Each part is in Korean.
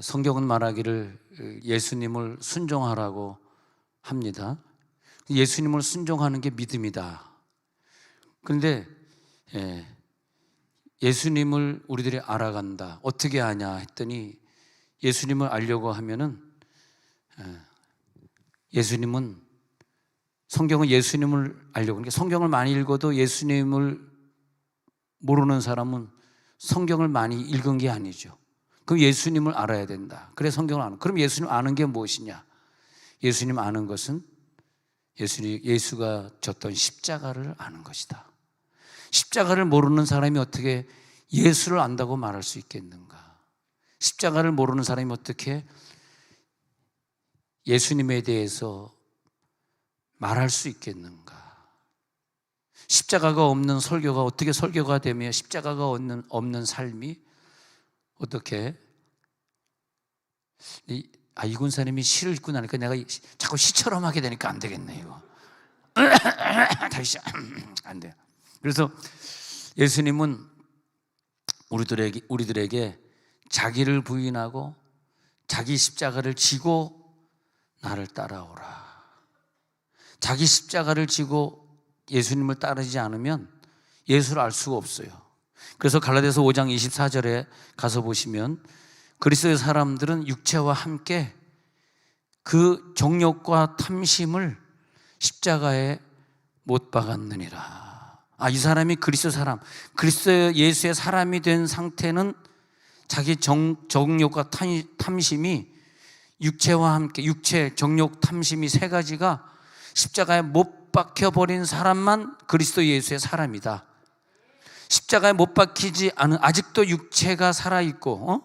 성경은 말하기를 예수님을 순종하라고 합니다. 예수님을 순종하는 게 믿음이다. 그런데 예수님을 우리들이 알아간다. 어떻게 아냐 했더니 예수님을 알려고 하면은 예수님은 성경은 예수님을 알려고 하는 게, 성경을 많이 읽어도 예수님을 모르는 사람은 성경을 많이 읽은 게 아니죠. 그럼 예수님을 알아야 된다. 그래 성경을 아는. 그럼 예수님 아는 게 무엇이냐? 예수님 아는 것은 예수가 졌던 십자가를 아는 것이다. 십자가를 모르는 사람이 어떻게 예수를 안다고 말할 수 있겠는가? 십자가를 모르는 사람이 어떻게 예수님에 대해서 말할 수 있겠는가? 십자가가 없는 설교가 어떻게 설교가 되며 십자가가 없는 삶이 어떻게? 이 군사님이 시를 읽고 나니까 내가 자꾸 시처럼 하게 되니까 안 되겠네 이거. 다시 안 돼. 그래서 예수님은 우리들에게 자기를 부인하고 자기 십자가를 지고 나를 따라오라. 자기 십자가를 지고 예수님을 따르지 않으면 예수를 알 수가 없어요. 그래서 갈라디아서 5장 24절에 가서 보시면 그리스도의 사람들은 육체와 함께 그 정욕과 탐심을 십자가에 못 박았느니라. 이 사람이 그리스도 사람, 그리스도 예수의 사람이 된 상태는 자기 정욕과 탐심이 육체와 함께, 육체, 정욕, 탐심이 세 가지가 십자가에 못 박혀버린 사람만 그리스도 예수의 사람이다. 십자가에 못 박히지 않은, 아직도 육체가 살아있고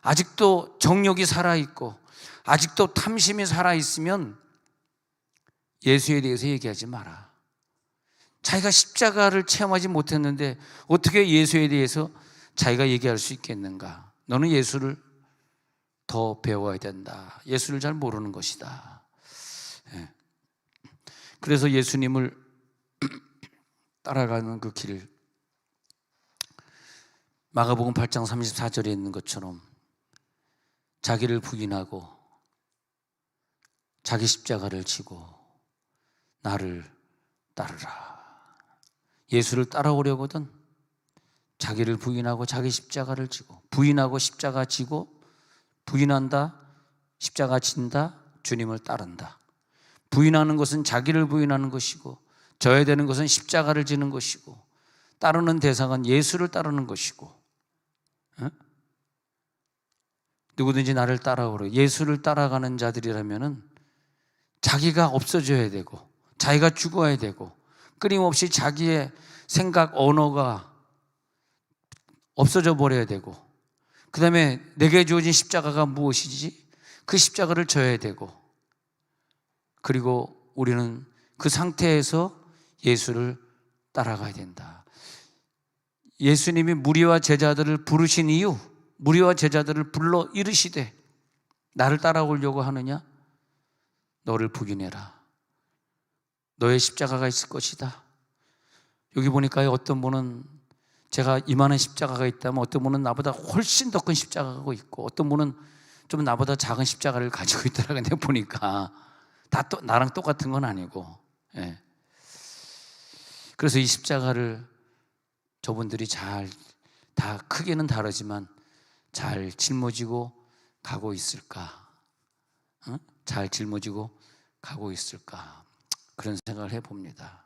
아직도 정욕이 살아있고 아직도 탐심이 살아있으면 예수에 대해서 얘기하지 마라. 자기가 십자가를 체험하지 못했는데 어떻게 예수에 대해서 자기가 얘기할 수 있겠는가? 너는 예수를 더 배워야 된다. 예수를 잘 모르는 것이다. 그래서 예수님을 따라가는 그 길, 마가복음 8장 34절에 있는 것처럼 자기를 부인하고 자기 십자가를 지고 나를 따르라. 예수를 따라오려거든 자기를 부인하고 자기 십자가를 지고, 부인하고 십자가 지고, 부인한다, 십자가 진다, 주님을 따른다. 부인하는 것은 자기를 부인하는 것이고, 져야 되는 것은 십자가를 지는 것이고, 따르는 대상은 예수를 따르는 것이고, 누구든지 나를 따라오라. 예수를 따라가는 자들이라면은 자기가 없어져야 되고, 자기가 죽어야 되고, 끊임없이 자기의 생각, 언어가 없어져 버려야 되고, 그 다음에 내게 주어진 십자가가 무엇이지? 그 십자가를 져야 되고, 그리고 우리는 그 상태에서 예수를 따라가야 된다. 예수님이 무리와 제자들을 부르신 이유, 무리와 제자들을 불러 이르시되 나를 따라오려고 하느냐? 너를 부인해라. 너의 십자가가 있을 것이다. 여기 보니까 어떤 분은 제가 이만한 십자가가 있다면 어떤 분은 나보다 훨씬 더 큰 십자가가 있고 어떤 분은 좀 나보다 작은 십자가를 가지고 있더라고요. 내가 보니까 다 또 나랑 똑같은 건 아니고. 그래서 이 십자가를 저분들이 다 크게는 다르지만 잘 짊어지고 가고 있을까? 잘 짊어지고 가고 있을까? 그런 생각을 해봅니다.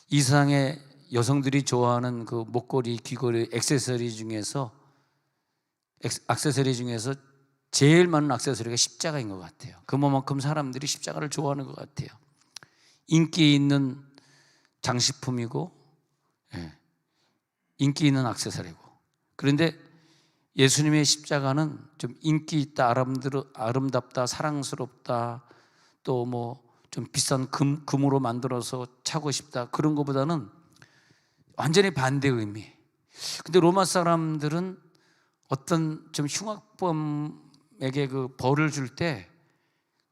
이 세상에 여성들이 좋아하는 그 목걸이, 귀걸이, 액세서리 중에서 제일 많은 액세서리가 십자가인 것 같아요. 그만큼 사람들이 십자가를 좋아하는 것 같아요. 인기 있는 장식품이고, 인기 있는 액세서리고. 그런데 예수님의 십자가는 좀 인기 있다, 아름답다, 사랑스럽다, 또 뭐 좀 비싼 금으로 만들어서 차고 싶다, 그런 것보다는 완전히 반대 의미. 근데 로마 사람들은 어떤 좀 흉악범에게 그 벌을 줄 때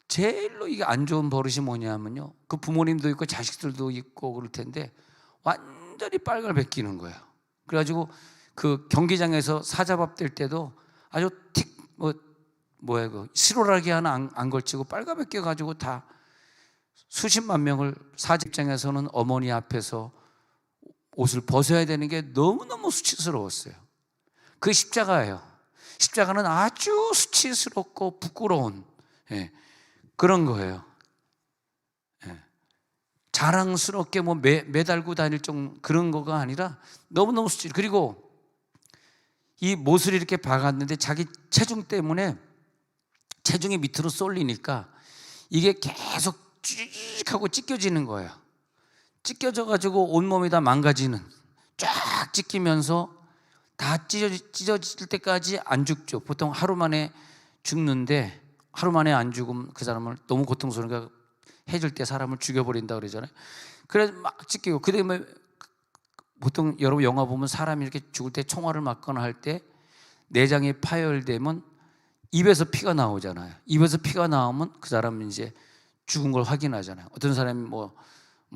제일로 이게 안 좋은 버릇이 뭐냐면요, 그 부모님도 있고 자식들도 있고 그럴 텐데 완전히 빨갈 베끼는 거예요. 그래가지고 그 경기장에서 사자밥 될 때도 아주 뭐야 그 실오라기 하나 안 걸치고 빨갛게 가지고 다 수십만 명을 사직장에서는 어머니 앞에서 옷을 벗어야 되는 게 너무너무 수치스러웠어요. 그 십자가예요. 십자가는 아주 수치스럽고 부끄러운 그런 거예요. 자랑스럽게 매달고 다닐 그런 거가 아니라 너무너무 수치. 그리고 이 못을 이렇게 박았는데 자기 체중 때문에 체중이 밑으로 쏠리니까 이게 계속 쭉 하고 찢겨지는 거예요. 찢겨져 가지고 온몸이 다 망가지는, 쫙 찢기면서 다 찢어질 때까지 안 죽죠. 보통 하루 만에 죽는데, 하루 만에 안 죽으면 그 사람을 너무 고통스러우니까 해줄 때 사람을 죽여버린다 그러잖아요. 그래서 막 찢기고, 그 다음에 보통 여러분 영화 보면 사람이 이렇게 죽을 때 총알을 맞거나 할 때 내장이 파열되면 입에서 피가 나오잖아요. 입에서 피가 나오면 그 사람은 이제 죽은 걸 확인하잖아요. 어떤 사람이 뭐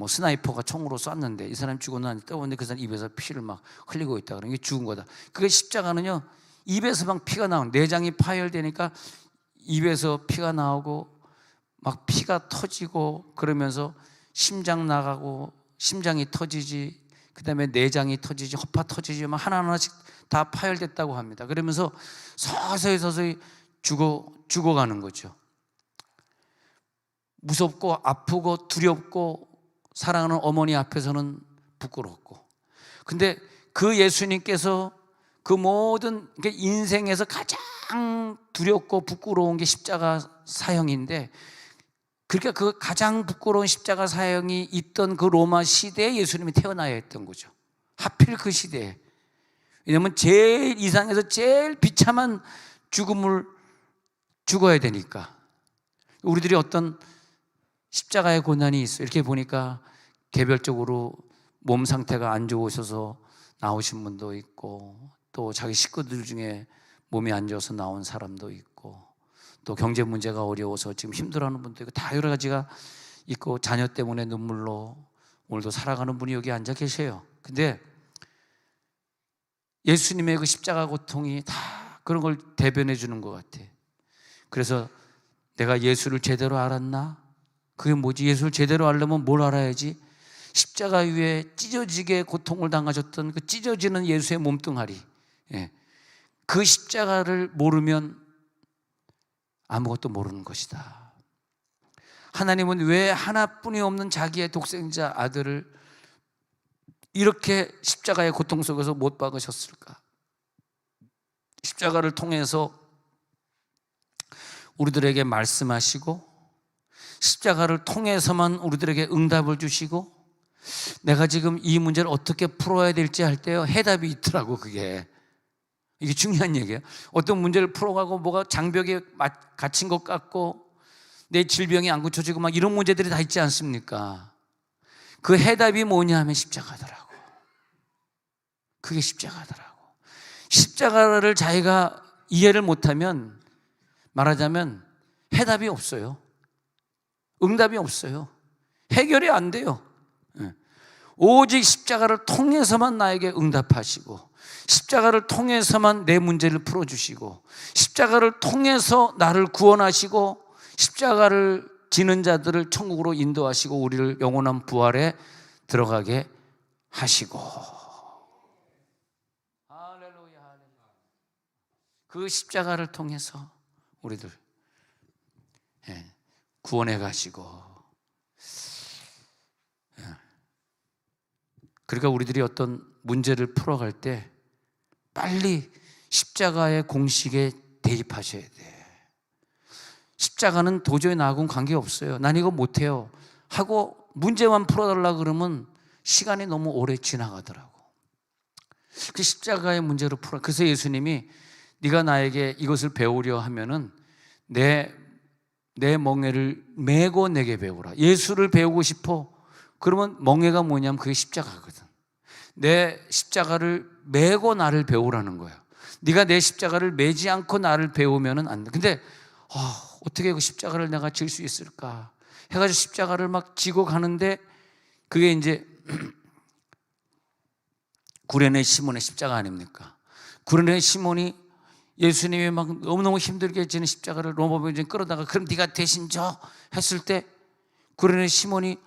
스나이퍼가 총으로 쐈는데 이 사람이 죽었나 안 떠오는데 그 사람 입에서 피를 막 흘리고 있다 그러면 이게 죽은 거다. 그게 십자가는요, 입에서 막 피가 나오는, 내장이 파열되니까 입에서 피가 나오고 막 피가 터지고 그러면서 심장 나가고 심장이 터지지, 그 다음에 내장이 터지지, 허파 터지지, 막 하나하나씩 다 파열됐다고 합니다. 그러면서 서서히 죽어가는 거죠. 무섭고 아프고 두렵고 사랑하는 어머니 앞에서는 부끄럽고. 근데 그 예수님께서 그 모든 인생에서 가장 두렵고 부끄러운 게 십자가 사형인데, 그러니까 그 가장 부끄러운 십자가 사형이 있던 그 로마 시대에 예수님이 태어나야 했던 거죠. 하필 그 시대에. 왜냐하면 제일 이상에서 제일 비참한 죽음을 죽어야 되니까. 우리들이 어떤 십자가의 고난이 있어요. 이렇게 보니까 개별적으로 몸 상태가 안 좋으셔서 나오신 분도 있고, 또 자기 식구들 중에 몸이 안 좋아서 나온 사람도 있고, 또 경제 문제가 어려워서 지금 힘들어하는 분도 있고, 다 여러 가지가 있고, 자녀 때문에 눈물로 오늘도 살아가는 분이 여기 앉아 계세요. 근데 예수님의 그 십자가 고통이 다 그런 걸 대변해 주는 것 같아. 그래서 내가 예수를 제대로 알았나? 그게 뭐지? 예수를 제대로 알려면 뭘 알아야지? 십자가 위에 찢어지게 고통을 당하셨던 그 찢어지는 예수의 몸뚱아리, 그 십자가를 모르면 아무것도 모르는 것이다. 하나님은 왜 하나뿐이 없는 자기의 독생자 아들을 이렇게 십자가의 고통 속에서 못 박으셨을까? 십자가를 통해서 우리들에게 말씀하시고, 십자가를 통해서만 우리들에게 응답을 주시고, 내가 지금 이 문제를 어떻게 풀어야 될지 할 때요, 해답이 있더라고. 이게 중요한 얘기예요. 어떤 문제를 풀어가고 뭐가 장벽에 갇힌 것 같고 내 질병이 안 고쳐지고 막 이런 문제들이 다 있지 않습니까? 그 해답이 뭐냐 하면 십자가더라고. 그게 십자가더라고. 십자가를 자기가 이해를 못하면, 말하자면 해답이 없어요. 응답이 없어요. 해결이 안 돼요. 오직 십자가를 통해서만 나에게 응답하시고, 십자가를 통해서만 내 문제를 풀어주시고, 십자가를 통해서 나를 구원하시고, 십자가를 지는 자들을 천국으로 인도하시고 우리를 영원한 부활에 들어가게 하시고. 할렐루야. 그 십자가를 통해서 우리들 구원해 가시고. 그러니까 우리들이 어떤 문제를 풀어갈 때 빨리 십자가의 공식에 대입하셔야 돼. 십자가는 도저히 나하고는 관계없어요. 난 이거 못해요 하고 문제만 풀어달라 그러면 시간이 너무 오래 지나가더라고. 그 십자가의 문제를 풀어. 그래서 예수님이 네가 나에게 이것을 배우려 하면은 내 멍에를 메고 내게 배우라. 예수를 배우고 싶어? 그러면 멍에가 뭐냐면 그게 십자가거든. 내 십자가를 메고 나를 배우라는 거야. 네가 내 십자가를 메지 않고 나를 배우면은 안 돼. 근데 어떻게 그 십자가를 내가 질 수 있을까 해가지고 십자가를 막 지고 가는데, 그게 이제 구레네 시몬의 십자가 아닙니까? 구레네 시몬이 예수님이 막 너무너무 힘들게 지는 십자가를 로마병증 끌어다가 그럼 네가 대신 져 했을 때 그러는 시몬이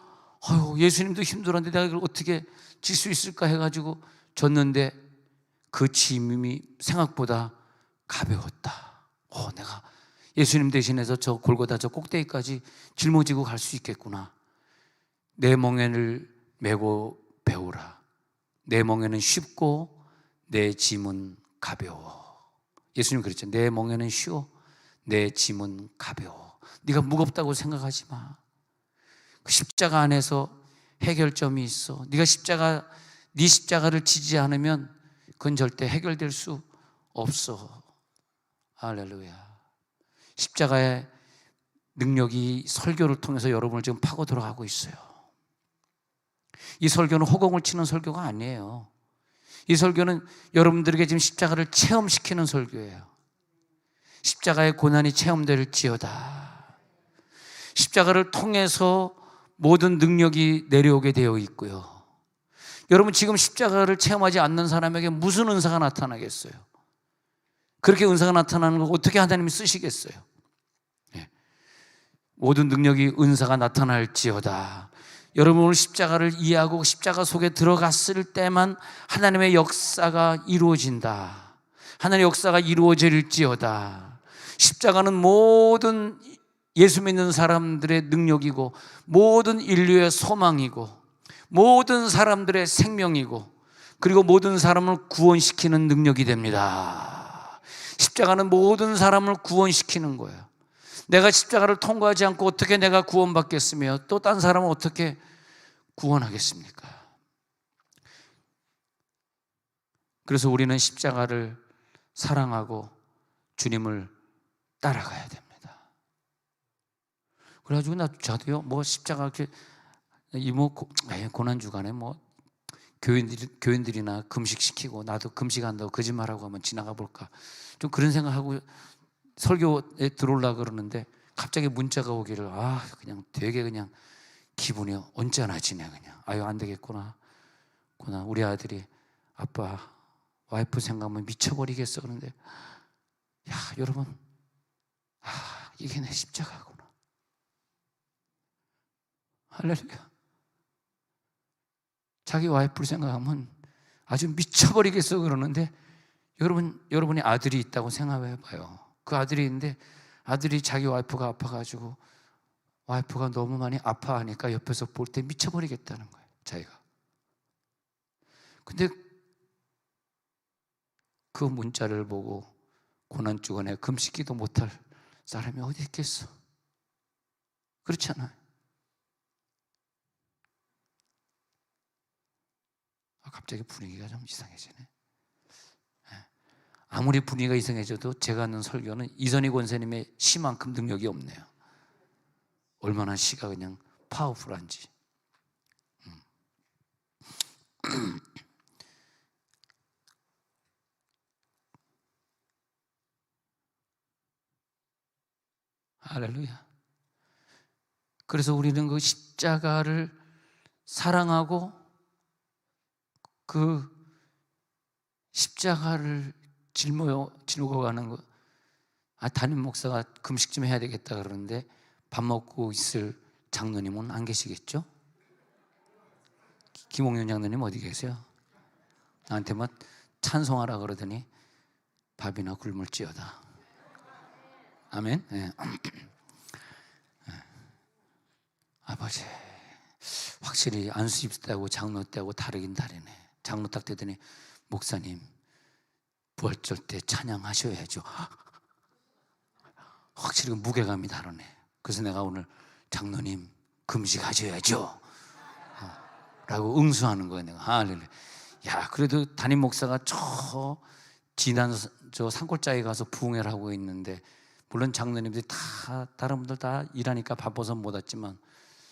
아유 예수님도 힘들었는데 내가 이걸 어떻게 질 수 있을까 해가지고 졌는데 그 짐이 생각보다 가벼웠다. 내가 예수님 대신해서 저 골고다 저 꼭대기까지 짊어지고 갈 수 있겠구나. 내 멍에를 메고 배우라. 내 멍에는 쉽고 내 짐은 가벼워. 예수님 그랬죠. 내 멍에는 쉬워, 내 짐은 가벼워. 네가 무겁다고 생각하지 마. 그 십자가 안에서 해결점이 있어. 네가 네 십자가를 지지 않으면 그건 절대 해결될 수 없어. 할렐루야. 십자가의 능력이 설교를 통해서 여러분을 지금 파고 들어가고 있어요. 이 설교는 허공을 치는 설교가 아니에요. 이 설교는 여러분들에게 지금 십자가를 체험시키는 설교예요. 십자가의 고난이 체험될지어다. 십자가를 통해서 모든 능력이 내려오게 되어 있고요. 여러분 지금 십자가를 체험하지 않는 사람에게 무슨 은사가 나타나겠어요? 그렇게 은사가 나타나는 걸 어떻게 하나님이 쓰시겠어요? 모든 능력이 은사가 나타날지어다. 여러분 오늘 십자가를 이해하고 십자가 속에 들어갔을 때만 하나님의 역사가 이루어진다. 하나님의 역사가 이루어질지어다. 십자가는 모든 예수 믿는 사람들의 능력이고 모든 인류의 소망이고 모든 사람들의 생명이고 그리고 모든 사람을 구원시키는 능력이 됩니다. 십자가는 모든 사람을 구원시키는 거예요. 내가 십자가를 통과하지 않고 어떻게 내가 구원받겠으며 또 딴 사람은 어떻게 구원하겠습니까? 그래서 우리는 십자가를 사랑하고 주님을 따라가야 됩니다. 그래가지고 저도요 뭐 십자가 이렇게 고난 주간에 뭐 교인들이나 금식시키고 나도 금식한다고 거짓말하고 하면 지나가 볼까 좀 그런 생각하고 설교에 들어오려고 그러는데 갑자기 문자가 오기를 그냥 되게 그냥 기분이 언짢아지네. 그냥 안 되겠구나. 우리 아들이 아빠 와이프 생각하면 미쳐버리겠어. 그런데 여러분 이게 내 십자가구나. 할렐루야. 자기 와이프를 생각하면 아주 미쳐버리겠어 그러는데 여러분이 아들이 있다고 생각해봐요. 그 아들이 있는데 아들이 자기 와이프가 아파가지고 와이프가 너무 많이 아파하니까 옆에서 볼 때 미쳐버리겠다는 거예요. 자기가. 근데 그 문자를 보고 고난주간에 금식기도 못할 사람이 어디 있겠어? 그렇잖아요. 갑자기 분위기가 좀 이상해지네. 아무리 분위기가 이상해져도 제가 하는 설교는 이선희 권사님의 시만큼 능력이 없네요. 얼마나 시가 그냥 파워풀한지. 할렐루야. 그래서 우리는 그 십자가를 사랑하고 그 십자가를 짊고 가는 거. 담임 목사가 금식 좀 해야 되겠다 그러는데 밥 먹고 있을 장로님은 안 계시겠죠? 김홍윤 장로님 어디 계세요? 나한테 뭐 찬송하라 그러더니 밥이나 굶을지어다. 아멘. 네. 아버지 확실히 안수집 때하고 장로 때하고 다르긴 다르네. 장로 딱 되더니 목사님 부활절 때 찬양하셔야죠. 확실히 무게감이 다르네. 그래서 내가 오늘 장로님 금식하셔야죠 라고 응수하는 거야 내가. 할렐루야. 그래도 담임 목사가 지난 산골짜기 가서 부흥회를 하고 있는데 물론 장로님들이 다 다른 분들 다 일하니까 바빠서 못 왔지만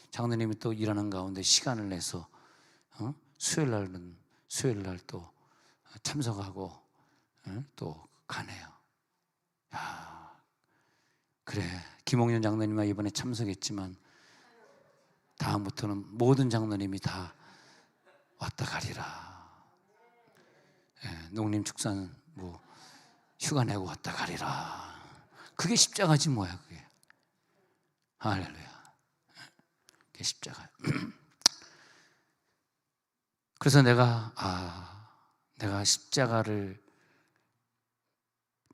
장로님이 또 일하는 가운데 시간을 내서 수요일 날 또 참석하고 또 가네요. 그래 김홍윤 장로님은 이번에 참석했지만 다음부터는 모든 장로님이 다 왔다 가리라. 농림축산부 휴가 내고 왔다 가리라. 그게 십자가지 뭐야 그게. 할렐루야. 그게 십자가야. 그래서 내가 십자가를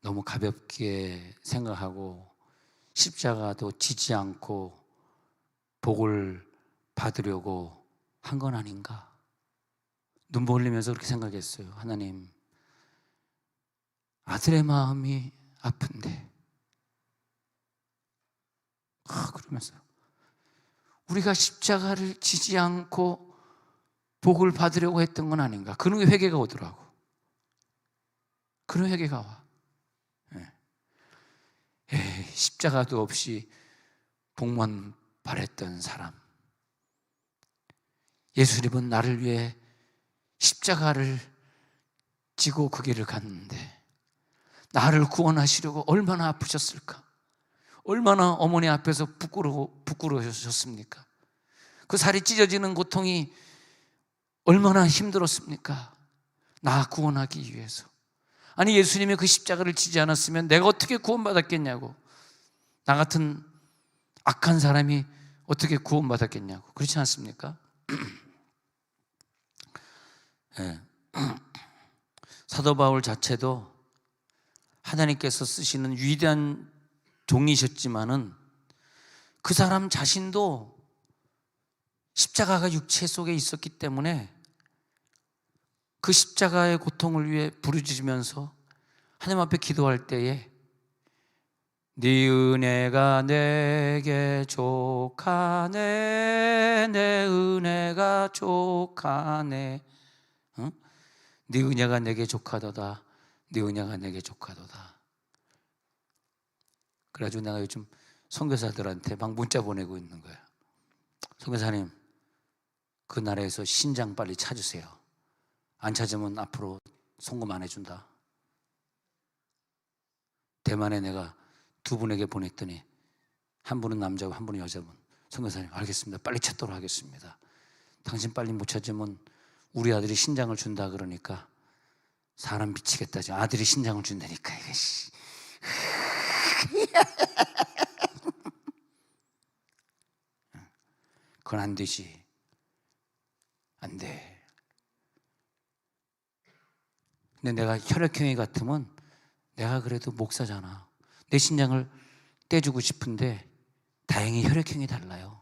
너무 가볍게 생각하고 십자가도 지지 않고 복을 받으려고 한 건 아닌가. 눈물 흘리면서 그렇게 생각했어요. 하나님, 아들의 마음이 아픈데 그러면서 우리가 십자가를 지지 않고 복을 받으려고 했던 건 아닌가. 그런 게 회개가 오더라고. 그런 회개가 와. 십자가도 없이 복만 바랬던 사람, 예수님은 나를 위해 십자가를 지고 그 길을 갔는데 나를 구원하시려고 얼마나 아프셨을까? 얼마나 어머니 앞에서 부끄러우셨습니까? 그 살이 찢어지는 고통이 얼마나 힘들었습니까? 나 구원하기 위해서. 아니, 예수님이 그 십자가를 지지 않았으면 내가 어떻게 구원받았겠냐고. 나 같은 악한 사람이 어떻게 구원받았겠냐고. 그렇지 않습니까? 네. 사도 바울 자체도 하나님께서 쓰시는 위대한 종이셨지만은 그 사람 자신도 십자가가 육체 속에 있었기 때문에 그 십자가의 고통을 위해 부르짖으면서 하나님 앞에 기도할 때에 네 은혜가 내게 족하네, 내 은혜가 족하네, 네 은혜가 내게 족하도다, 네 은혜가 내게 족하도다. 그래가지고 내가 요즘 선교사들한테 막 문자 보내고 있는 거야. 선교사님, 그 나라에서 신장 빨리 찾으세요. 안 찾으면 앞으로 송금 안 해준다. 대만에 내가 두 분에게 보냈더니 한 분은 남자고 한 분은 여자분. 선교사님, 알겠습니다. 빨리 찾도록 하겠습니다. 당신 빨리 못 찾으면 우리 아들이 신장을 준다 그러니까 사람 미치겠다. 아들이 신장을 준다니까. 이것이. 그건 안 되지. 안 돼. 근데 내가 혈액형이 같으면 내가 그래도 목사잖아. 내 신장을 떼주고 싶은데 다행히 혈액형이 달라요.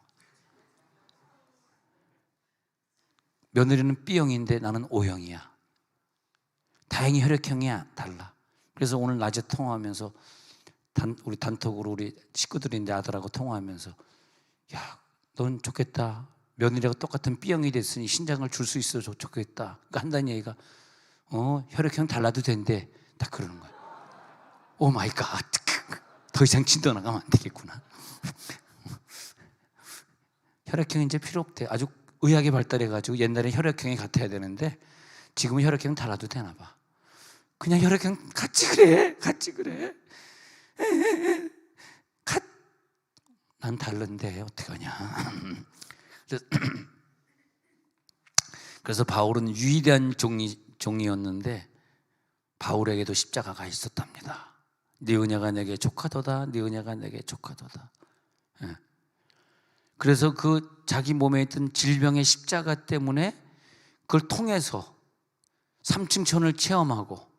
며느리는 B형인데 나는 O형이야. 다행히 혈액형이 달라. 그래서 오늘 낮에 통화하면서 우리 단톡으로 우리 식구들인데 아들하고 통화하면서 야, 넌 좋겠다. 며느리하고 똑같은 B형이 됐으니 신장을 줄 수 있어서 좋겠다. 그러니까 한다는 얘기가 혈액형 달라도 된대. 딱 그러는 거야. 오 마이 갓. 더 이상 진도 나가면 안 되겠구나. 혈액형 이제 필요 없대. 아주 의학이 발달해가지고 옛날에 혈액형이 같아야 되는데 지금은 혈액형 달라도 되나 봐. 그냥 혈액형 같이 그래. 같이 그래. 난 다른데 어떡하냐. 그래서 바울은 위대한 종이었는데 바울에게도 십자가가 있었답니다. 네 은혜가 내게 족하도다, 네 은혜가 내게 족하도다. 그래서 그 자기 몸에 있던 질병의 십자가 때문에 그걸 통해서 삼층천을 체험하고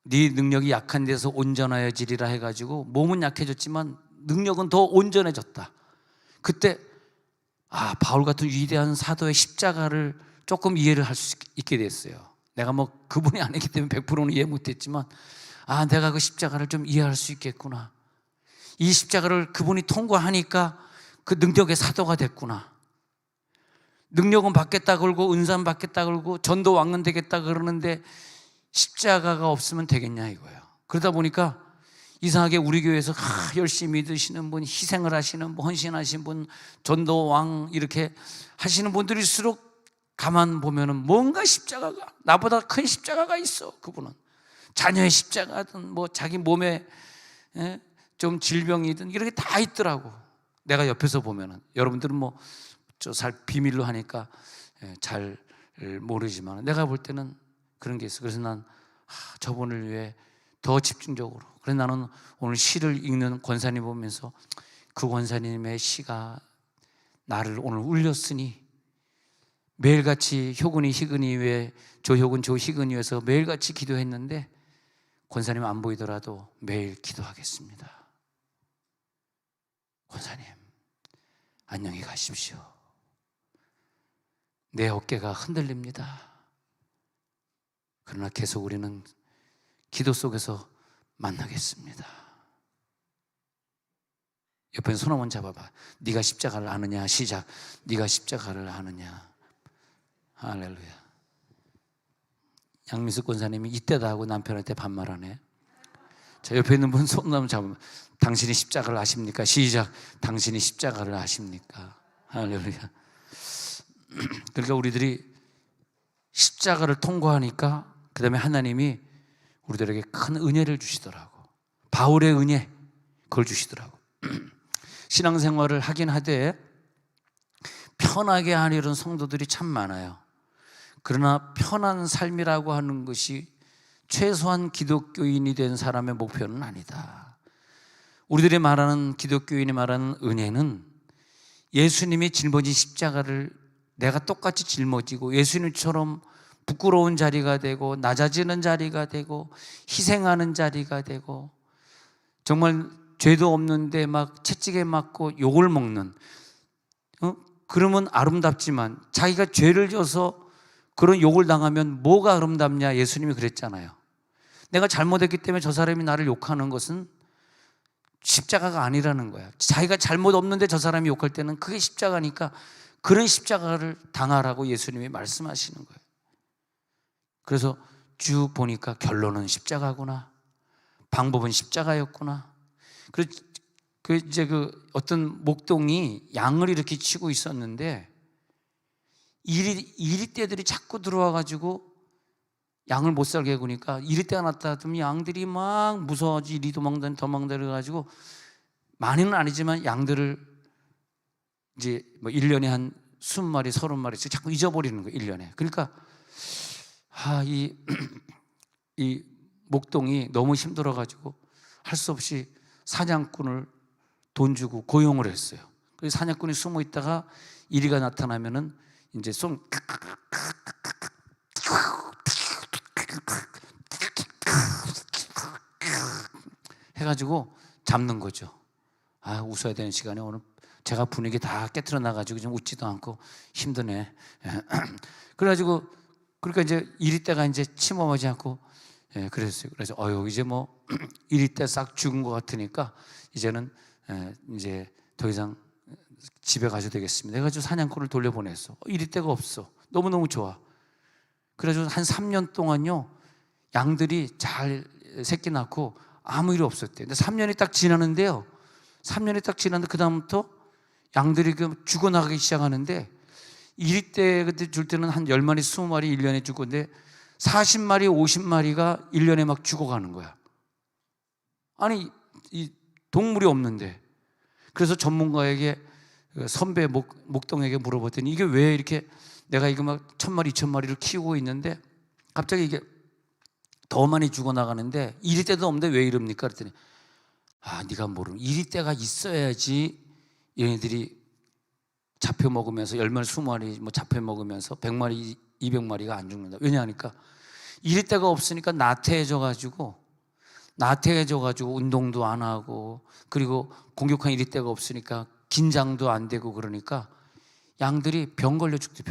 네 능력이 약한 데서 온전하여지리라 해가지고 몸은 약해졌지만 능력은 더 온전해졌다. 그때 바울 같은 위대한 사도의 십자가를 조금 이해를 할 수 있게 됐어요. 내가 뭐 그분이 아니기 때문에 100%는 이해 못했지만 내가 그 십자가를 좀 이해할 수 있겠구나. 이 십자가를 그분이 통과하니까 그 능력의 사도가 됐구나. 능력은 받겠다 그러고 은사는 받겠다 그러고 전도 왕은 되겠다 그러는데 십자가가 없으면 되겠냐 이거예요. 그러다 보니까 이상하게 우리 교회에서 열심히 믿으시는 분, 희생을 하시는 분, 헌신하신 분, 전도 왕 이렇게 하시는 분들일수록 가만 보면은 뭔가 십자가가 나보다 큰 십자가가 있어. 그분은 자녀의 십자가든 뭐 자기 몸에 좀 질병이든 이렇게 다 있더라고. 내가 옆에서 보면은 여러분들은 뭐 저 잘 비밀로 하니까 잘 모르지만 내가 볼 때는 그런 게 있어. 그래서 난 저분을 위해 더 집중적으로. 그래서 나는 오늘 시를 읽는 권사님 보면서 그 권사님의 시가 나를 오늘 울렸으니 매일같이 효근이 희근이 위해 조효근 조희근이 위해서 매일같이 기도했는데 권사님 안 보이더라도 매일 기도하겠습니다. 권사님 안녕히 가십시오. 내 어깨가 흔들립니다. 그러나 계속 우리는 기도 속에서 만나겠습니다. 옆에 손 한번 잡아봐. 네가 십자가를 아느냐. 시작. 네가 십자가를 아느냐. 할렐루야. 양미숙 권사님이 이때다 하고 남편한테 반말하네. 자, 옆에 있는 분 손 한번 잡으면 당신이 십자가를 아십니까? 시작. 당신이 십자가를 아십니까? 할렐루야. 그러니까 우리들이 십자가를 통과하니까 그 다음에 하나님이 우리들에게 큰 은혜를 주시더라고. 바울의 은혜, 그걸 주시더라고. 신앙생활을 하긴 하되 편하게 하려는 성도들이 참 많아요. 그러나 편한 삶이라고 하는 것이 최소한 기독교인이 된 사람의 목표는 아니다. 우리들이 말하는, 기독교인이 말하는 은혜는 예수님이 짊어진 십자가를 내가 똑같이 짊어지고 예수님처럼 부끄러운 자리가 되고 낮아지는 자리가 되고 희생하는 자리가 되고 정말 죄도 없는데 막 채찍에 맞고 욕을 먹는, 그러면 아름답지만 자기가 죄를 져서 그런 욕을 당하면 뭐가 아름답냐. 예수님이 그랬잖아요. 내가 잘못했기 때문에 저 사람이 나를 욕하는 것은 십자가가 아니라는 거야. 자기가 잘못 없는데 저 사람이 욕할 때는 그게 십자가니까 그런 십자가를 당하라고 예수님이 말씀하시는 거예요. 그래서 쭉 보니까 결론은 십자가구나, 방법은 십자가였구나. 이제 어떤 목동이 양을 이렇게 치고 있었는데 이리떼들이 자꾸 들어와가지고 양을 못 살게 구니까 이리떼가 나타났더니 양들이 막 무서워지 이리 도망다니 도망다녀가지고 많이는 아니지만 양들을 이제 뭐 1년에 한 20마리 30마리씩 자꾸 잊어버리는 거예요. 1년에. 그러니까 이 목동이 너무 힘들어가지고 할 수 없이 사냥꾼을 돈 주고 고용을 했어요. 그래서 사냥꾼이 숨어 있다가 이리가 나타나면은 이제 손 해가지고 잡는 거죠. 웃어야 되는 시간에 오늘 제가 분위기 다 깨트려 나가지고 좀 웃지도 않고 힘드네. 그래가지고 그러니까 이제 이리떼가 이제 침범하지 않고 그랬어요. 그래서 이제 뭐 이리떼 싹 죽은 것 같으니까 이제는 이제 더 이상 집에 가셔도 되겠습니다. 해가지고 사냥꾼을 돌려보냈어. 이리떼가 없어. 너무너무 좋아. 그래가지고 한 3년 동안요 양들이 잘 새끼 낳고 아무 일 없었대요. 근데 3년이 딱 지나는데요, 3년이 딱 지났는데 그 다음부터 양들이 죽어나가기 시작하는데 이리떼 그때 줄 때는 한 10마리 20마리 1년에 죽었는데 40마리 50마리가 1년에 막 죽어가는 거야. 아니 이 동물이 없는데. 그래서 전문가에게, 선배 목동에게 물어봤더니 이게 왜 이렇게 내가 이거 막 1000마리 2000마리를 키우고 있는데 갑자기 이게 더 많이 죽어나가는데 이리떼도 없는데 왜 이럽니까? 그랬더니 네가 모르는, 이리떼가 있어야지 얘네들이 잡혀 먹으면서 10마리 20마리 뭐 잡혀 먹으면서 100마리 200마리가 안 죽는다. 왜냐하니까 이리떼가 없으니까 나태해져가지고 운동도 안 하고, 그리고 공격한 이리떼가 없으니까 긴장도 안 되고, 그러니까 양들이 병 걸려 죽대.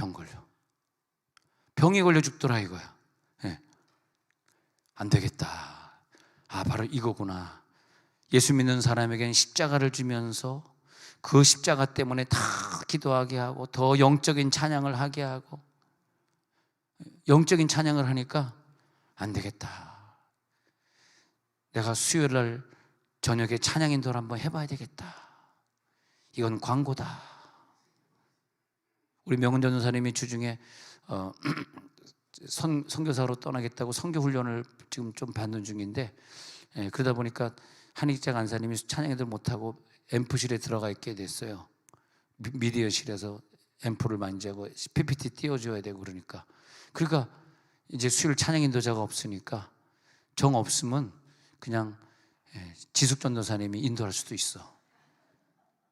병이 걸려 죽더라 이거야. 안 되겠다. 바로 이거구나. 예수 믿는 사람에게는 십자가를 주면서 그 십자가 때문에 다 기도하게 하고 더 영적인 찬양을 하게 하고, 영적인 찬양을 하니까 안 되겠다. 내가 수요일날 저녁에 찬양 인도를 한번 해봐야 되겠다. 이건 광고다. 우리 명은 전도사님이 주중에 선교사로 떠나겠다고 선교훈련을 지금 좀 받는 중인데, 그러다 보니까 한익재 간사님이 찬양 인도를 못하고 앰프실에 들어가 있게 됐어요. 미디어실에서 앰프를 만지고 PPT 띄워줘야 되고 그러니까 이제 수요일 찬양 인도자가 없으니까 정 없으면 그냥 지숙 전도사님이 인도할 수도 있어.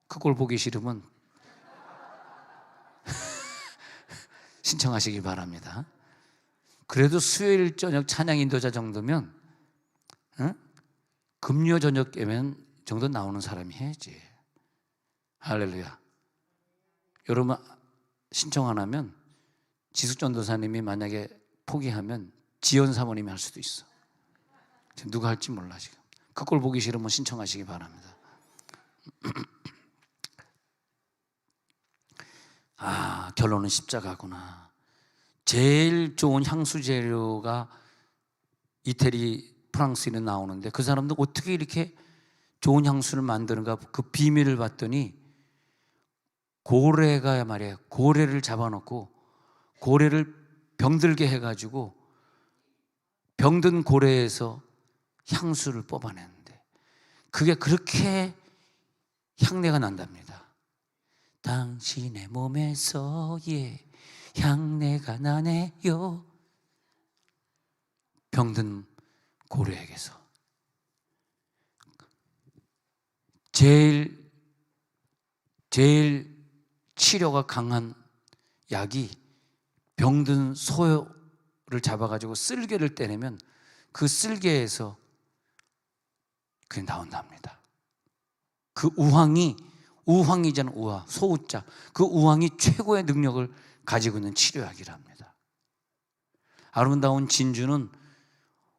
그 꼴 보기 싫으면 신청하시기 바랍니다. 그래도 수요일 저녁 찬양 인도자 정도면, 금요 저녁 깨면 정도 나오는 사람이 해야지. 할렐루야. 여러분 신청 안 하면 지숙 전도사님이 만약에 포기하면 지연 사모님이 할 수도 있어. 지금 누가 할지 몰라. 지금 그 꼴 보기 싫으면 신청하시기 바랍니다. 결론은 십자가구나. 제일 좋은 향수 재료가 이태리 프랑스인에 나오는데 그 사람들 어떻게 이렇게 좋은 향수를 만드는가, 그 비밀을 봤더니 고래가 말이에요. 고래를 잡아놓고 고래를 병들게 해가지고 병든 고래에서 향수를 뽑아내는데 그게 그렇게 향내가 난답니다. 당신의 몸에서 향내가 나네요. 병든 고래에게서. 제일 치료가 강한 약이 병든 소를 잡아가지고 쓸개를 떼내면 그 쓸개에서 그게 나온답니다. 그 우황이잖아. 소우자. 그 우황이 최고의 능력을 가지고 있는 치료약이랍니다. 아름다운 진주는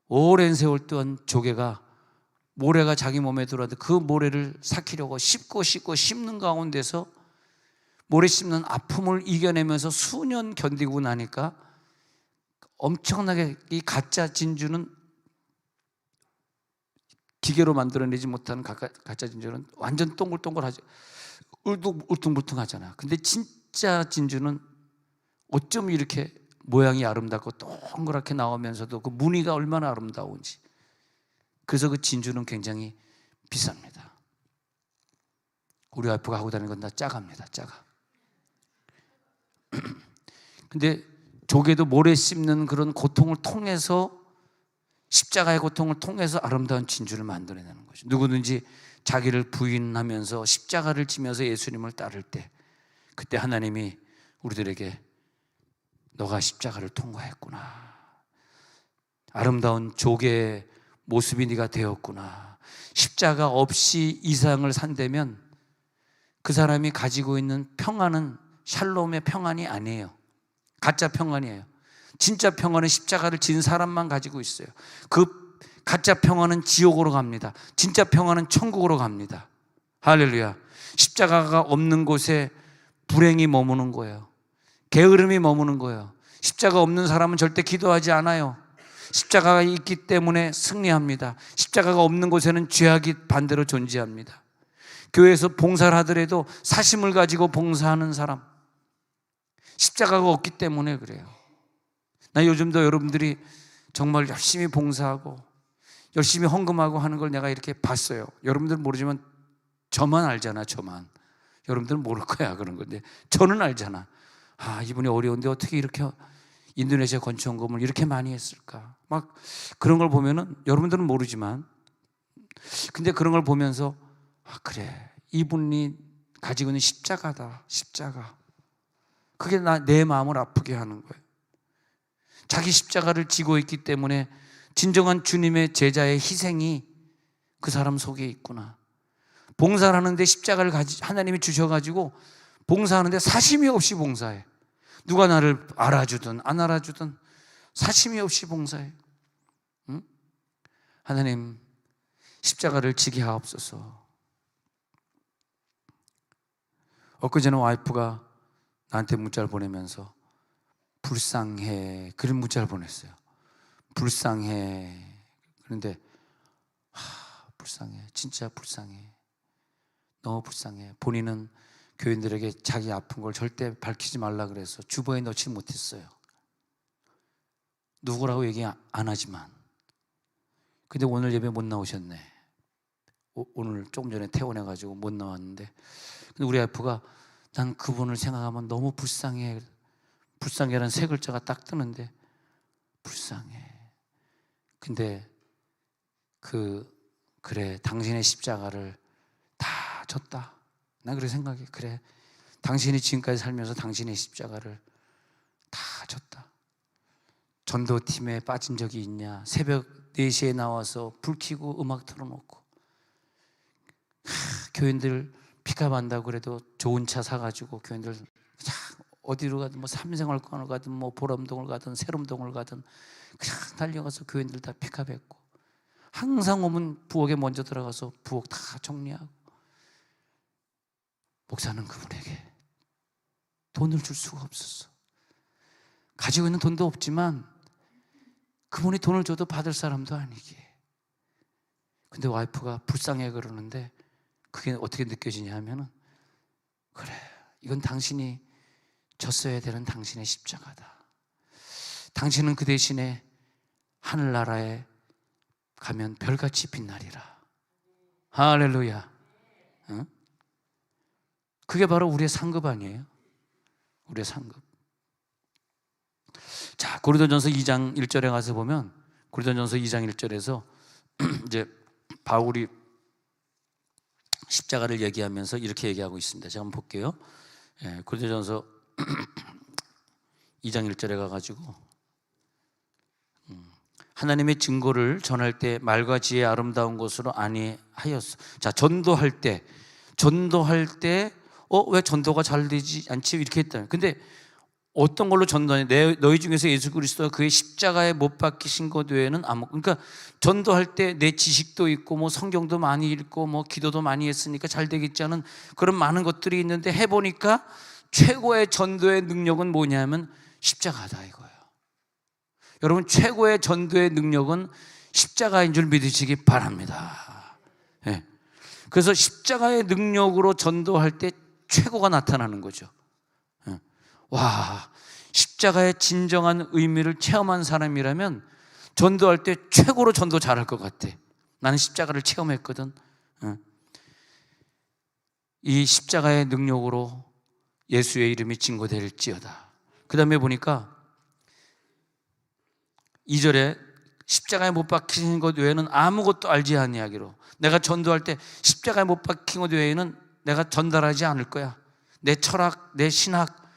오랜 세월 동안 조개가, 모래가 자기 몸에 들어왔는데 그 모래를 삭히려고 씹고 씹는 가운데서 모래 씹는 아픔을 이겨내면서 수년 견디고 나니까 엄청나게, 이 가짜 진주는 기계로 만들어내지 못하는 가짜 진주는 완전 동글동글하죠. 울퉁불퉁하잖아. 근데 진짜 진주는 어쩜 이렇게 모양이 아름답고 동그랗게 나오면서도 그 무늬가 얼마나 아름다운지. 그래서 그 진주는 굉장히 비쌉니다. 우리 와이프가 하고 다니는 건 다 짜갑니다. 짜가. 근데 조개도 모래 씹는 그런 고통을 통해서, 십자가의 고통을 통해서 아름다운 진주를 만들어내는 거죠. 누구든지 자기를 부인하면서 십자가를 지면서 예수님을 따를 때, 그때 하나님이 우리들에게 너가 십자가를 통과했구나, 아름다운 조개의 모습이 네가 되었구나, 십자가 없이 이 세상을 산다면 그 사람이 가지고 있는 평안은 샬롬의 평안이 아니에요. 가짜 평안이에요. 진짜 평안은 십자가를 진 사람만 가지고 있어요. 그 가짜 평안은 지옥으로 갑니다. 진짜 평안은 천국으로 갑니다. 할렐루야. 십자가가 없는 곳에 불행이 머무는 거예요. 게으름이 머무는 거예요. 십자가 없는 사람은 절대 기도하지 않아요. 십자가가 있기 때문에 승리합니다. 십자가가 없는 곳에는 죄악이 반대로 존재합니다. 교회에서 봉사를 하더라도 사심을 가지고 봉사하는 사람, 십자가가 없기 때문에 그래요. 나 요즘도 여러분들이 정말 열심히 봉사하고 열심히 헌금하고 하는 걸 내가 이렇게 봤어요. 여러분들은 모르지만 저만 알잖아. 저만. 여러분들은 모를 거야 그런 건데 저는 알잖아. 이분이 어려운데 어떻게 이렇게 인도네시아 건축헌금을 이렇게 많이 했을까, 막 그런 걸 보면은, 여러분들은 모르지만, 근데 그런 걸 보면서 그래, 이분이 가지고 있는 십자가다. 십자가. 그게 내 마음을 아프게 하는 거예요. 자기 십자가를 지고 있기 때문에 진정한 주님의 제자의 희생이 그 사람 속에 있구나. 봉사를 하는데 십자가를 하나님이 주셔가지고 봉사하는데 사심이 없이 봉사해. 누가 나를 알아주든 안 알아주든 사심이 없이 봉사해. 응? 하나님, 십자가를 지게 하옵소서. 엊그제는 와이프가 나한테 문자를 보내면서 불쌍해, 그런 문자를 보냈어요. 불쌍해. 그런데 불쌍해, 진짜 불쌍해, 너무 불쌍해. 본인은 교인들에게 자기 아픈 걸 절대 밝히지 말라 그래서 주보에 넣지 못했어요. 누구라고 얘기 안 하지만. 근데 오늘 예배 못 나오셨네. 오늘 조금 전에 퇴원해가지고 못 나왔는데, 근데 우리 와이프가 난 그분을 생각하면 너무 불쌍해. 불쌍해라는 세 글자가 딱 뜨는데 불쌍해. 근데 그래, 당신의 십자가를 다 졌다. 난 그렇게 생각해. 그래, 당신이 지금까지 살면서 당신의 십자가를 다 졌다. 전도팀에 빠진 적이 있냐? 새벽 4시에 나와서 불 켜고 음악 틀어놓고, 교인들 픽업 한다고 그래도 좋은 차 사가지고 교인들 어디로 가든 뭐 삼성을권을 가든 뭐 보람동을 가든 세롬동을 가든 그냥 달려가서 교인들 다 픽업했고, 항상 오면 부엌에 먼저 들어가서 부엌 다 정리하고. 목사는 그분에게 돈을 줄 수가 없었어. 가지고 있는 돈도 없지만 그분이 돈을 줘도 받을 사람도 아니기에. 근데 와이프가 불쌍해 그러는데 그게 어떻게 느껴지냐 하면은, 그래, 이건 당신이 졌어야 되는 당신의 십자가다. 당신은 그 대신에 하늘나라에 가면 별같이 빛나리라. 할렐루야. 응? 그게 바로 우리의 상급 아니에요? 우리의 상급. 자, 고린도전서 2장 1절에 가서 보면, 고린도전서 2장 1절에서 이제 바울이 십자가를 얘기하면서 이렇게 얘기하고 있습니다. 제가 한번 볼게요. 고린도전서 2장 1절에 가가지고, 하나님의 증거를 전할 때 말과 지혜의 아름다운 것으로 아니하였어. 자, 전도할 때 왜 전도가 잘 되지 않지? 이렇게 했다. 근데 어떤 걸로 전도하냐? 너희 중에서 예수 그리스도가 그의 십자가에 못 박히신 것 외에는 그러니까 전도할 때 내 지식도 있고 뭐 성경도 많이 읽고 뭐 기도도 많이 했으니까 잘 되겠지 않은 그런 많은 것들이 있는데, 해보니까 최고의 전도의 능력은 뭐냐면 십자가다 이거예요. 여러분, 최고의 전도의 능력은 십자가인 줄 믿으시기 바랍니다. 네. 그래서 십자가의 능력으로 전도할 때 최고가 나타나는 거죠. 와, 십자가의 진정한 의미를 체험한 사람이라면 전도할 때 최고로 전도 잘할 것 같아. 나는 십자가를 체험했거든. 이 십자가의 능력으로 예수의 이름이 증거될지어다. 그 다음에 보니까 2절에 십자가에 못 박힌 것 외에는 아무것도 알지 아니하기로. 내가 전도할 때 십자가에 못 박힌 것 외에는 내가 전달하지 않을 거야. 내 철학, 내 신학,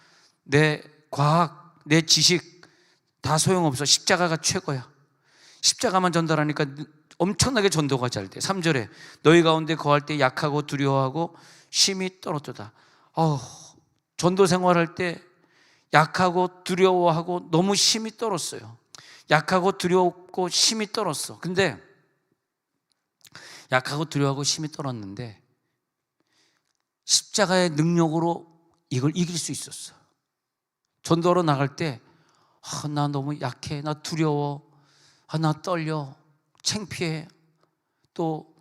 내 과학, 내 지식 다 소용없어. 십자가가 최고야. 십자가만 전달하니까 엄청나게 전도가 잘 돼. 3절에 너희 가운데 거할 때 약하고 두려워하고 심히 떨었도다. 전도 생활할 때 약하고 두려워하고 너무 심히 떨었어요. 약하고 두렵고 심히 떨었어. 근데 약하고 두려워하고 심히 떨었는데 십자가의 능력으로 이걸 이길 수 있었어. 전도로 나갈 때 나 너무 약해, 나 두려워, 나 떨려, 창피해. 또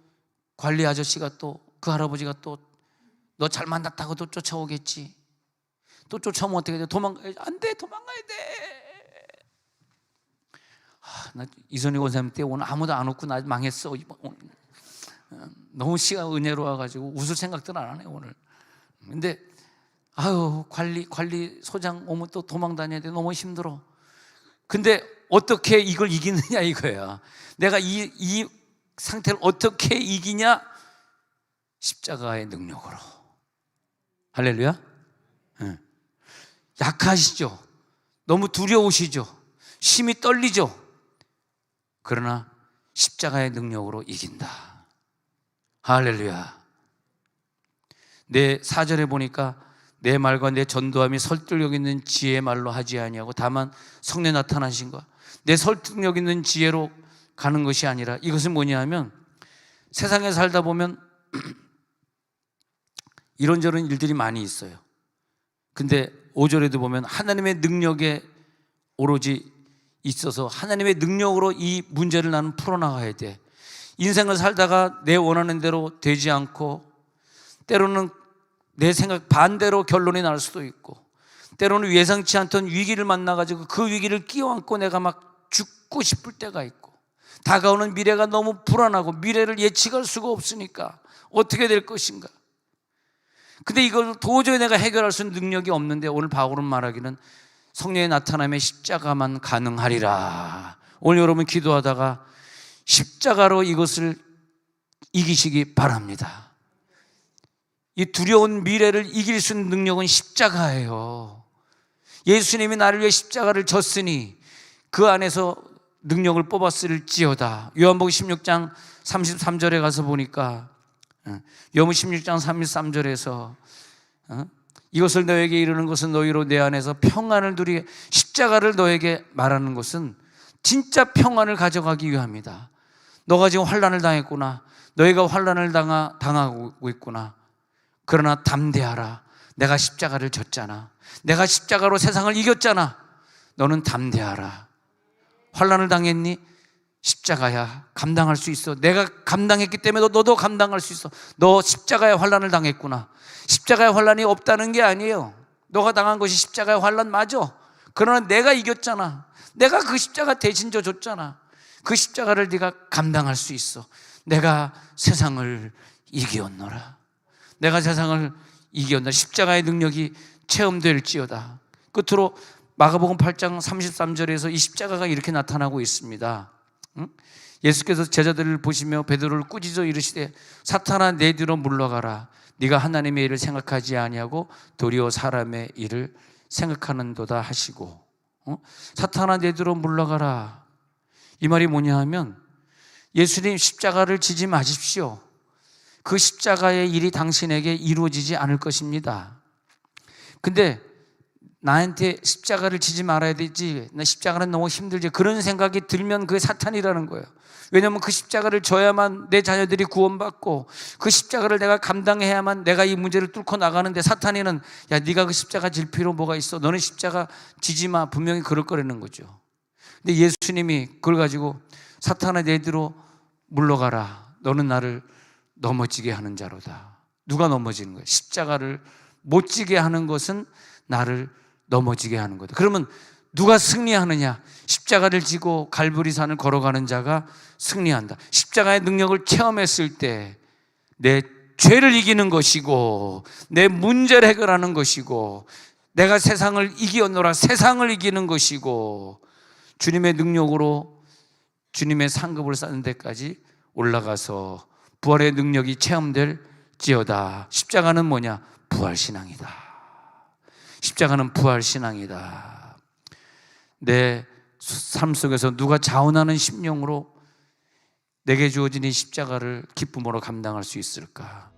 관리 아저씨가 또 그 할아버지가 또 너 잘 만났다고 또 쫓아오겠지. 또 쫓아오면 어떻게 돼? 안 돼, 도망가야 돼. 나 이선희 권사님 때 오늘 아무도 안 웃고 나 망했어. 너무 시가 은혜로워가지고 웃을 생각들 안 하네 오늘. 근데 관리 소장 오면 또 도망 다녀야 돼. 너무 힘들어. 근데 어떻게 이걸 이기느냐 이거야. 내가 이 상태를 어떻게 이기냐? 십자가의 능력으로. 할렐루야. 약하시죠. 너무 두려우시죠. 심히 떨리죠. 그러나 십자가의 능력으로 이긴다. 할렐루야. 내 4절에 보니까 내 말과 내 전도함이 설득력 있는 지혜의 말로 하지 아니하고 다만 성령 나타나신 것, 내 설득력 있는 지혜로 가는 것이 아니라, 이것은 뭐냐 하면 세상에 살다 보면 이런저런 일들이 많이 있어요. 근데 5절에도 보면 하나님의 능력에 오로지 있어서 하나님의 능력으로 이 문제를 나는 풀어나가야 돼. 인생을 살다가 내 원하는 대로 되지 않고, 때로는 내 생각 반대로 결론이 날 수도 있고, 때로는 예상치 않던 위기를 만나가지고 그 위기를 끼워안고 내가 막 죽고 싶을 때가 있고, 다가오는 미래가 너무 불안하고 미래를 예측할 수가 없으니까 어떻게 될 것인가. 근데 이걸 도저히 내가 해결할 수 있는 능력이 없는데, 오늘 바울은 말하기는 성령의 나타남에 십자가만 가능하리라. 오늘 여러분 기도하다가 십자가로 이것을 이기시기 바랍니다. 이 두려운 미래를 이길 수 있는 능력은 십자가예요. 예수님이 나를 위해 십자가를 졌으니 그 안에서 능력을 뽑았을지어다. 요한복음 16장 33절에 가서 보니까, 요한복음 16장 33절에서 이것을 너에게 이르는 것은 너희로 내 안에서 평안을 누리게, 십자가를 너에게 말하는 것은 진짜 평안을 가져가기 위함이다. 너가 지금 환난을 당했구나. 너희가 환난을 당하고 있구나. 그러나 담대하라. 내가 십자가를 졌잖아. 내가 십자가로 세상을 이겼잖아. 너는 담대하라. 환난을 당했니? 십자가야. 감당할 수 있어. 내가 감당했기 때문에 너도 감당할 수 있어. 너 십자가의 환난을 당했구나. 십자가의 환난이 없다는 게 아니에요. 너가 당한 것이 십자가의 환난 맞아. 그러나 내가 이겼잖아. 내가 그 십자가 대신 져줬잖아. 그 십자가를 네가 감당할 수 있어. 내가 세상을 이기었노라. 내가 세상을 이기었노라. 십자가의 능력이 체험될지어다. 끝으로 마가복음 8장 33절에서 이 십자가가 이렇게 나타나고 있습니다. 예수께서 제자들을 보시며 베드로를 꾸짖어 이르시되 사탄아 내 뒤로 물러가라. 네가 하나님의 일을 생각하지 아니하고 도리어 사람의 일을 생각하는도다 하시고, 사탄아 내 뒤로 물러가라. 이 말이 뭐냐 하면 예수님 십자가를 지지 마십시오. 그 십자가의 일이 당신에게 이루어지지 않을 것입니다. 근데 나한테 십자가를 지지 말아야 되지, 나 십자가는 너무 힘들지, 그런 생각이 들면 그게 사탄이라는 거예요. 왜냐하면 그 십자가를 져야만 내 자녀들이 구원받고 그 십자가를 내가 감당해야만 내가 이 문제를 뚫고 나가는데, 사탄이는 야 네가 그 십자가 질 필요 뭐가 있어, 너는 십자가 지지 마, 분명히 그럴 거라는 거죠. 근데 예수님이 그걸 가지고 사탄아 내 뒤로 물러가라. 너는 나를 넘어지게 하는 자로다. 누가 넘어지는 거예요? 십자가를 못 지게 하는 것은 나를 넘어지게 하는 거다. 그러면 누가 승리하느냐? 십자가를 지고 갈보리산을 걸어가는 자가 승리한다. 십자가의 능력을 체험했을 때 내 죄를 이기는 것이고 내 문제를 해결하는 것이고 내가 세상을 이기었노라, 세상을 이기는 것이고 주님의 능력으로 주님의 상급을 쌓는 데까지 올라가서 부활의 능력이 체험될지어다. 십자가는 뭐냐? 부활신앙이다. 십자가는 부활신앙이다. 내 삶 속에서 누가 자원하는 심령으로 내게 주어진 이 십자가를 기쁨으로 감당할 수 있을까?